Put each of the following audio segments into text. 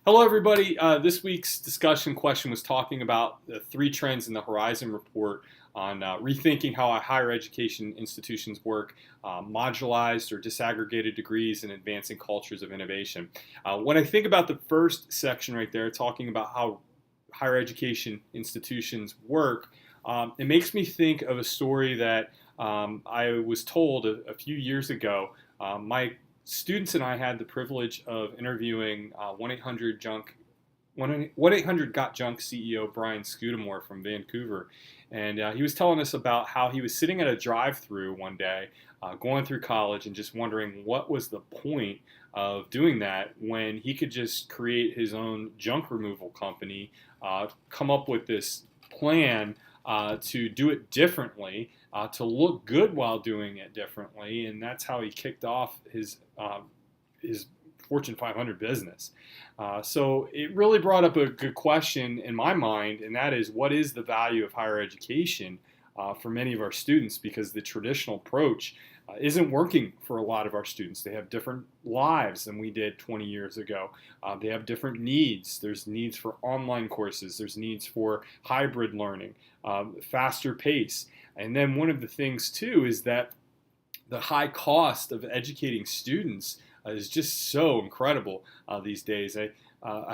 Hello, everybody. This week's discussion question was talking about the three trends in the Horizon report on rethinking how our higher education institutions work, modularized or disaggregated degrees, and advancing cultures of innovation. When I think about the first section right there, talking about how higher education institutions work, it makes me think of a story that I was told a few years ago. My students and I had the privilege of interviewing 1-800 Got Junk CEO Brian Scudamore from Vancouver, and he was telling us about how he was sitting at a drive-through one day, going through college, and just wondering what was the point of doing that when he could just create his own junk removal company, come up with this plan to do it differently, to look good while doing it differently, and that's how he kicked off his Fortune 500 business. So it really brought up a good question in my mind, and that is, what is the value of higher education for many of our students? Because the traditional approach isn't working for a lot of our students. They have different lives than we did 20 years ago. They have different needs. There's needs for online courses. There's needs for hybrid learning, faster pace. And then one of the things too is that the high cost of educating students is just so incredible these days. I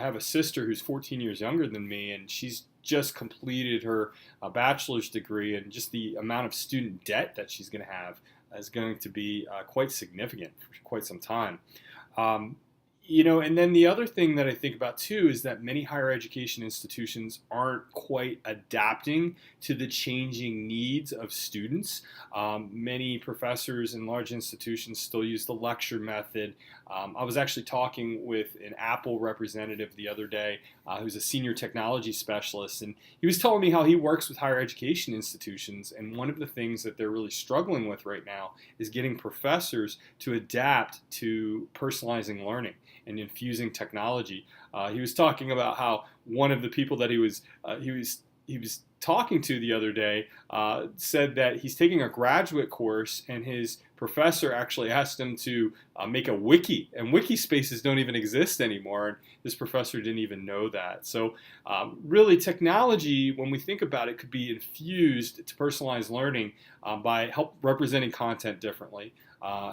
have a sister who's 14 years younger than me, and she's just completed her bachelor's degree, and just the amount of student debt that she's going to have is going to be quite significant for quite some time. And then the other thing that I think about too is that many higher education institutions aren't quite adapting to the changing needs of students. Many professors in large institutions still use the lecture method. I was actually talking with an Apple representative the other day who's a senior technology specialist, and he was telling me how he works with higher education institutions, and one of the things that they're really struggling with right now is getting professors to adapt to personalizing learning and infusing technology. He was talking about how one of the people that he was talking to the other day said that he's taking a graduate course, and his professor actually asked him to make a wiki, and wiki spaces don't even exist anymore, and this professor didn't even know that. So really, technology, when we think about it, could be infused to personalized learning by help representing content differently,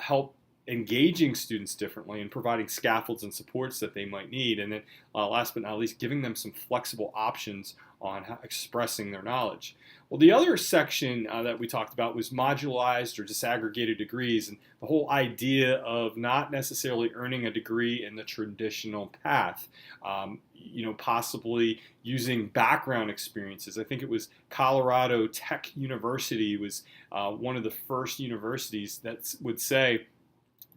help engaging students differently, and providing scaffolds and supports that they might need. And then last but not least, giving them some flexible options on how expressing their knowledge. Well, the other section that we talked about was modularized or disaggregated degrees, and the whole idea of not necessarily earning a degree in the traditional path. Possibly using background experiences. I think it was Colorado Tech University was one of the first universities that would say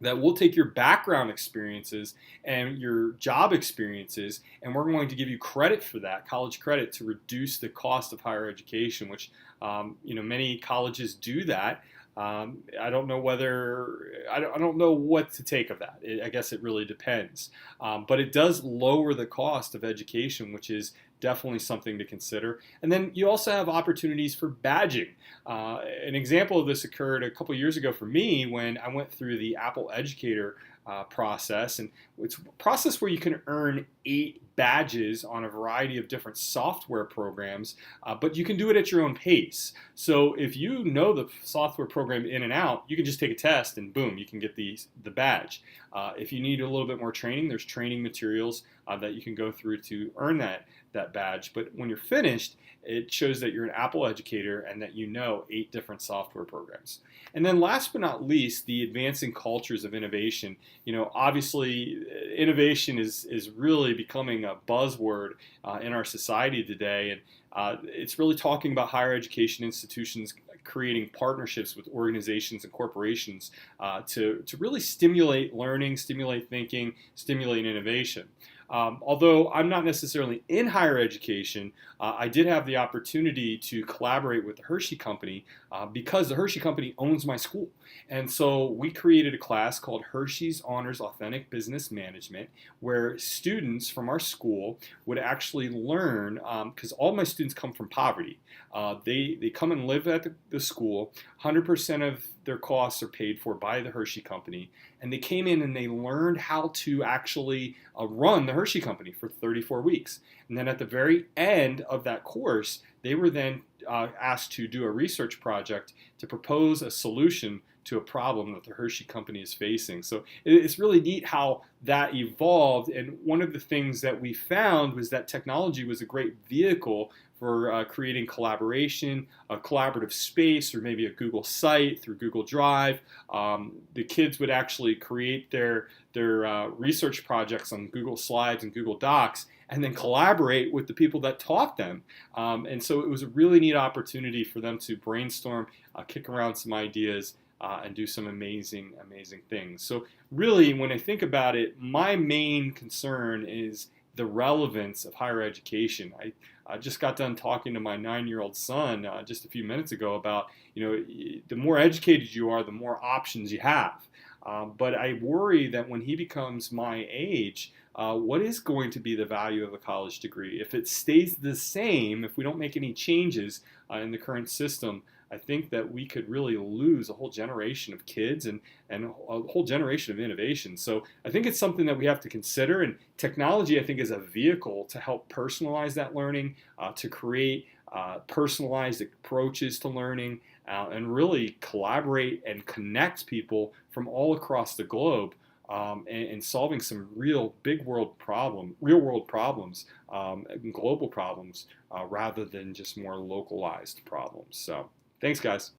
that we'll take your background experiences and your job experiences, and we're going to give you credit for that, college credit, to reduce the cost of higher education, which many colleges do that. I don't know I don't know what to take of that. I guess it really depends. But it does lower the cost of education, which is definitely something to consider. And then you also have opportunities for badging. An example of this occurred a couple years ago for me when I went through the Apple Educator process, and it's a process where you can earn 8 badges on a variety of different software programs, but you can do it at your own pace. So if you know the software program in and out, you can just take a test and boom, you can get the badge. If you need a little bit more training, there's training materials that you can go through to earn that badge. But when you're finished, it shows that you're an Apple educator and that you know 8 different software programs. And then last but not least, the advancing cultures of innovation. Obviously, innovation is really becoming a buzzword in our society today, and it's really talking about higher education institutions creating partnerships with organizations and corporations to really stimulate learning, stimulate thinking, stimulate innovation. Although I'm not necessarily in higher education, I did have the opportunity to collaborate with the Hershey Company because the Hershey Company owns my school. And so we created a class called Hershey's Honors Authentic Business Management, where students from our school would actually learn, because all my students come from poverty. They come and live at the school. 100% of their costs are paid for by the Hershey Company. And they came in and they learned how to actually run the Hershey Company for 34 weeks. And then at the very end of that course, they were then asked to do a research project to propose a solution to a problem that the Hershey Company is facing. So it's really neat how that evolved. And one of the things that we found was that technology was a great vehicle for creating collaboration, a collaborative space, or maybe a Google site through Google Drive. The kids would actually create their research projects on Google Slides and Google Docs, and then collaborate with the people that taught them. And so it was a really neat opportunity for them to brainstorm, kick around some ideas, and do some amazing things. So really, when I think about it, my main concern is the relevance of higher education. I just got done talking to my 9-year-old son just a few minutes ago about, the more educated you are, the more options you have. But I worry that when he becomes my age, what is going to be the value of a college degree? If it stays the same, if we don't make any changes in the current system, I think that we could really lose a whole generation of kids and a whole generation of innovation. So I think it's something that we have to consider. And technology, I think, is a vehicle to help personalize that learning, to create personalized approaches to learning, and really collaborate and connect people from all across the globe. And solving some real real world problems, and global problems, rather than just more localized problems. So thanks, guys.